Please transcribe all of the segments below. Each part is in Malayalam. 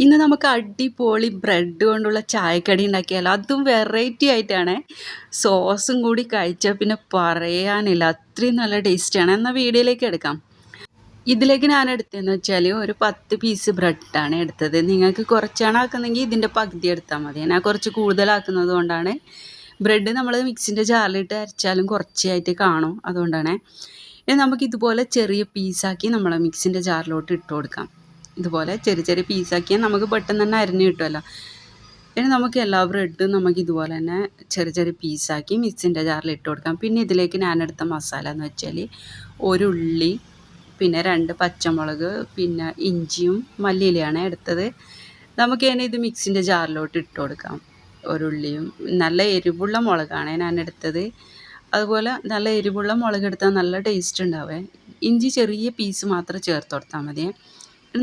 ഇന്ന് നമുക്ക് അടിപൊളി ബ്രെഡ് കൊണ്ടുള്ള ചായക്കടി ഉണ്ടാക്കിയാലോ. അതും വെറൈറ്റി ആയിട്ടാണ്. സോസും കൂടി കഴിച്ചാൽ പിന്നെ പറയാനില്ല, അത്രയും നല്ല ടേസ്റ്റാണ്. എന്നാൽ വീഡിയോയിലേക്ക് എടുക്കാം. ഇതിലേക്ക് ഞാൻ എടുത്തതെന്ന് വെച്ചാൽ ഒരു 10 പീസ് ബ്രെഡാണ് എടുത്തത്. നിങ്ങൾക്ക് കുറച്ചാണ് ആക്കുന്നതെങ്കിൽ ഇതിൻ്റെ പകുതി എടുത്താൽ മതി. ഞാൻ കുറച്ച് കൂടുതലാക്കുന്നത് കൊണ്ടാണ്. ബ്രെഡ് നമ്മൾ മിക്സിൻ്റെ ജാറിലിട്ട് അരച്ചാലും കുറച്ചായിട്ട് കാണും, അതുകൊണ്ടാണ്. ഇനി നമുക്കിതുപോലെ ചെറിയ പീസാക്കി നമ്മൾ മിക്സിൻ്റെ ജാറിലോട്ട് ഇട്ട് കൊടുക്കാം. ഇതുപോലെ ചെറിയ ചെറിയ പീസാക്കിയാൽ നമുക്ക് പെട്ടെന്ന് തന്നെ അരിഞ്ഞ് കിട്ടുമല്ലോ. ഇനി നമുക്ക് എല്ലാ ബ്രെഡും നമുക്ക് ഇതുപോലെ തന്നെ ചെറിയ ചെറിയ പീസാക്കി മിക്സിൻ്റെ ജാറിൽ ഇട്ട് കൊടുക്കാം. പിന്നെ ഇതിലേക്ക് ഞാനെടുത്ത മസാല എന്ന് വെച്ചാൽ ഒരു ഉള്ളി, പിന്നെ 2 പച്ചമുളക്, പിന്നെ ഇഞ്ചിയും മല്ലിയിലയാണ് എടുത്തത്. നമുക്ക് ഇനി ഇത് മിക്സിൻ്റെ ജാറിലോട്ട് ഇട്ട് കൊടുക്കാം. ഒരു ഉള്ളിയും നല്ല എരിവുള്ള മുളകാണ് ഞാൻ എടുത്തത്. അതുപോലെ നല്ല എരിവുള്ള മുളക് എടുത്താൽ നല്ല ടേസ്റ്റ് ഉണ്ടാവേ. ഇഞ്ചി ചെറിയ പീസ് മാത്രം ചേർത്ത് കൊടുത്താൽ മതി.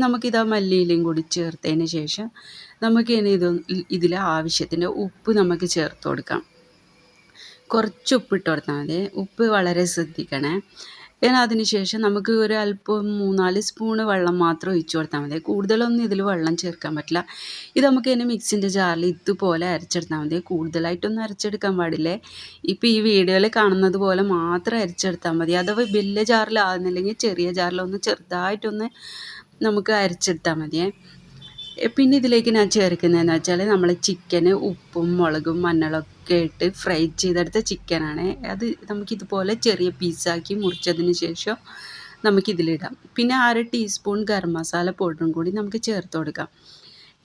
നമുക്കിത് ആ മല്ലിയിലയും കൂടി ചേർത്തതിന് ശേഷം നമുക്ക് ഇനി ഇതിൽ ആവശ്യത്തിന് ഉപ്പ് നമുക്ക് ചേർത്ത് കൊടുക്കാം. കുറച്ച് ഉപ്പിട്ട് കൊടുത്താൽ മതി. ഉപ്പ് വളരെ ശ്രദ്ധിക്കണേ. പിന്നെ അതിന് ശേഷം നമുക്ക് ഒരു അല്പം 3-4 സ്പൂണ് വെള്ളം മാത്രം ഒഴിച്ച് കൊടുത്താൽ മതി. കൂടുതലൊന്നും ഇതിൽ വെള്ളം ചേർക്കാൻ പറ്റില്ല. ഇത് നമുക്ക് ഇനി മിക്സിൻ്റെ ജാറിൽ ഇതുപോലെ അരച്ചെടുത്താൽ മതി. കൂടുതലായിട്ടൊന്നും അരച്ചെടുക്കാൻ പാടില്ലേ. ഇപ്പോൾ ഈ വീഡിയോയിൽ കാണുന്നത് പോലെ മാത്രം അരച്ചെടുത്താൽ മതി. അഥവാ വലിയ ജാറിലാകുന്നില്ലെങ്കിൽ ചെറിയ ജാറിലൊന്ന് ചെറുതായിട്ടൊന്ന് നമുക്ക് അരച്ചെടുത്താൽ മതിയേ. പിന്നെ ഇതിലേക്ക് ഞാൻ ചേർക്കുന്നതെന്ന് വെച്ചാൽ നമ്മൾ ചിക്കന് ഉപ്പും മുളകും മഞ്ഞളൊക്കെ ഇട്ട് ഫ്രൈ ചെയ്തെടുത്ത ചിക്കനാണ്. അത് നമുക്കിതുപോലെ ചെറിയ പീസാക്കി മുറിച്ചതിന് ശേഷം നമുക്കിതിലിടാം. പിന്നെ 1/2 ടീസ്പൂൺ ഗരം മസാല പൗഡറും കൂടി നമുക്ക് ചേർത്ത് കൊടുക്കാം.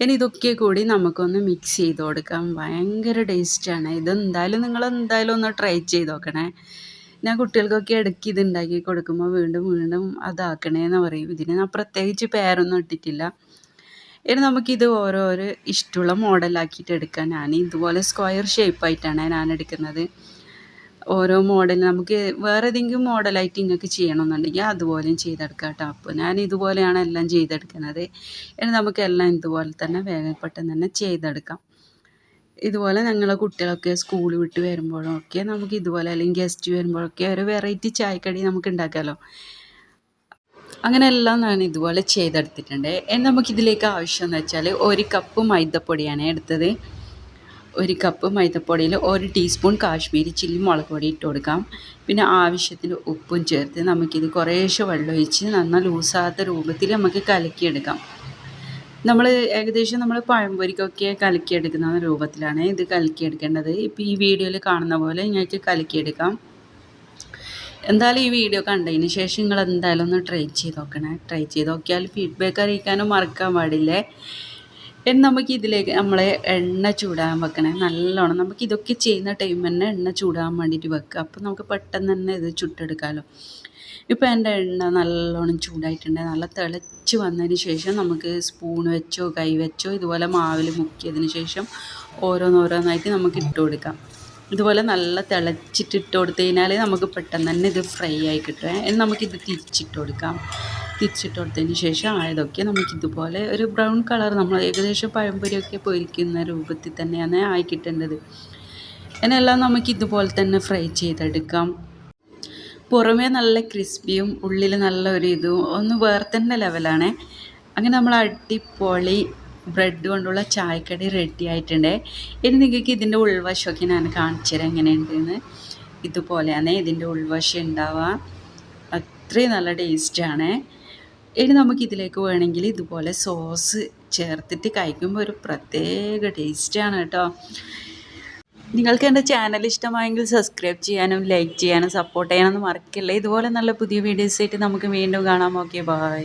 ഇനി ഇതൊക്കെ കൂടി നമുക്കൊന്ന് മിക്സ് ചെയ്ത് കൊടുക്കാം. ഭയങ്കര ടേസ്റ്റാണ്. ഇതെന്തായാലും നിങ്ങളെന്തായാലും ഒന്ന് ട്രൈ ചെയ്ത് നോക്കണേ. ഞാൻ കുട്ടികൾക്കൊക്കെ ഇടയ്ക്ക് ഇത് ഉണ്ടാക്കി കൊടുക്കുമ്പോൾ വീണ്ടും വീണ്ടും അതാക്കണേന്ന് പറയും. ഇതിന് ഞാൻ പ്രത്യേകിച്ച് പേരൊന്നും ഇട്ടിട്ടില്ല. ഇനി നമുക്കിത് ഓരോരോ ഇഷ്ടമുള്ള മോഡലാക്കിയിട്ട് എടുക്കാം. ഞാൻ ഇതുപോലെ സ്ക്വയർ ഷേപ്പായിട്ടാണ് ഞാൻ എടുക്കുന്നത്. ഓരോ മോഡൽ നമുക്ക് വേറെ ഏതെങ്കിലും മോഡലായിട്ട് നിങ്ങൾക്ക് ചെയ്യണമെന്നുണ്ടെങ്കിൽ അതുപോലെയും ചെയ്തെടുക്കാം കേട്ടോ. അപ്പോൾ ഞാൻ ഇതുപോലെയാണ് എല്ലാം ചെയ്തെടുക്കുന്നത്. ഇനി നമുക്കെല്ലാം ഇതുപോലെ തന്നെ വേഗം പെട്ടെന്ന് തന്നെ ചെയ്തെടുക്കാം. ഇതുപോലെ ഞങ്ങളെ കുട്ടികളൊക്കെ സ്കൂൾ വിട്ട് വരുമ്പോഴൊക്കെ നമുക്ക് ഇതുപോലെ, അല്ലെങ്കിൽ ഗസ്റ്റ് വരുമ്പോഴൊക്കെ ഒരു വെറൈറ്റി ചായക്കടി നമുക്ക് ഉണ്ടാക്കാമല്ലോ. അങ്ങനെ എല്ലാം ഞാൻ ഇതുപോലെ ചെയ്തെടുത്തിട്ടുണ്ട്. ഇനി നമുക്കിതിലേക്ക് ആവശ്യമെന്ന് വെച്ചാൽ 1 കപ്പ് മൈദപ്പൊടിയാണ് എടുത്തത്. 1 കപ്പ് മൈദപ്പൊടിയിൽ 1 ടീസ്പൂൺ കാശ്മീരി ചില്ലി മുളക് പൊടി ഇട്ട് കൊടുക്കാം. പിന്നെ ആവശ്യത്തിന് ഉപ്പും ചേർത്ത് നമുക്കിത് കുറേശ്ശെ വെള്ളം ഒഴിച്ച് നന്ന ലൂസാത്ത രൂപത്തിൽ നമുക്ക് കലക്കിയെടുക്കാം. നമ്മൾ ഏകദേശം നമ്മൾ പഴംപൊരിക്കൊക്കെ കലക്കിയെടുക്കുന്ന രൂപത്തിലാണ് ഇത് കലക്കിയെടുക്കേണ്ടത്. ഇപ്പോൾ ഈ വീഡിയോയിൽ കാണുന്ന പോലെ നിങ്ങൾക്ക് കലക്കിയെടുക്കാം. എന്തായാലും ഈ വീഡിയോ കണ്ടതിന് ശേഷം നിങ്ങൾ എന്തായാലും ഒന്ന് ട്രൈ ചെയ്ത് നോക്കണേ. ട്രൈ ചെയ്ത് നോക്കിയാൽ ഫീഡ്ബാക്ക് അറിയിക്കാനും മറക്കാൻ പാടില്ലേ. ഇനി നമുക്ക് ഇതിലേക്ക് നമ്മൾ എണ്ണ ചൂടാൻ വെക്കണേ നല്ലോണം. നമുക്ക് ഇതൊക്കെ ചെയ്യുന്ന ടൈം തന്നെ എണ്ണ ചൂടാൻ വേണ്ടിയിട്ട് വെക്കുക. അപ്പോൾ നമുക്ക് പെട്ടെന്ന് തന്നെ ഇത് ചുട്ടെടുക്കാമല്ലോ. ഇപ്പോൾ എൻ്റെ എണ്ണ നല്ലോണം ചൂടായിട്ടുണ്ട്. നല്ല തിളച്ച് വന്നതിന് ശേഷം നമുക്ക് സ്പൂൺ വെച്ചോ കൈ വെച്ചോ ഇതുപോലെ മാവിൽ മുക്കിയതിന് ശേഷം ഓരോന്നോരോന്നായിട്ട് നമുക്ക് ഇട്ട് കൊടുക്കാം. ഇതുപോലെ നല്ല തിളച്ചിട്ട് ഇട്ട് കൊടുത്തു കഴിഞ്ഞാൽ നമുക്ക് പെട്ടെന്ന് തന്നെ ഇത് ഫ്രൈ ആയി കിട്ടും. ഇനി നമുക്കിത് തിരിച്ചിട്ട് കൊടുക്കാം. തിരിച്ചിട്ട് കൊടുത്തതിന് ശേഷം ആയതൊക്കെ നമുക്കിതുപോലെ ഒരു ബ്രൗൺ കളർ, നമ്മൾ ഏകദേശം പഴംപൊരിയൊക്കെ പൊരിക്കുന്ന രൂപത്തിൽ തന്നെയാണ് ആയി കിട്ടേണ്ടത്. അതിനെല്ലാം നമുക്കിതുപോലെ തന്നെ ഫ്രൈ ചെയ്തെടുക്കാം. പുറമേ നല്ല ക്രിസ്പിയും ഉള്ളിൽ നല്ല ഒരു ഇതും ഒന്ന് വേറെ തന്നെ ലെവലാണ്. അങ്ങനെ നമ്മൾ അടിപൊളി ബ്രെഡ് കൊണ്ടുള്ള ചായക്കടി റെഡി ആയിട്ടുണ്ട്. ഇനി നിങ്ങൾക്ക് ഇതിൻ്റെ ഉൾവശമൊക്കെ ഞാൻ കാണിച്ചു തരാം എങ്ങനെയുണ്ടെന്ന്. ഇതുപോലെയാണ് ഇതിൻ്റെ ഉൾവശം ഉണ്ടാവുക. അത്രയും നല്ല ടേസ്റ്റാണ്. ഇനി നമുക്കിതിലേക്ക് വേണമെങ്കിൽ ഇതുപോലെ സോസ് ചേർത്തിട്ട് കഴിക്കുമ്പോൾ ഒരു പ്രത്യേക ടേസ്റ്റാണ് കേട്ടോ. നിങ്ങൾക്ക് എൻ്റെ ചാനൽ ഇഷ്ടമായെങ്കിൽ സബ്സ്ക്രൈബ് ചെയ്യാനും ലൈക്ക് ചെയ്യാനും സപ്പോർട്ട് ചെയ്യാനൊന്നും മറക്കില്ല. ഇതുപോലെ നല്ല പുതിയ വീഡിയോസായിട്ട് നമുക്ക് വീണ്ടും കാണാം. Okay, by.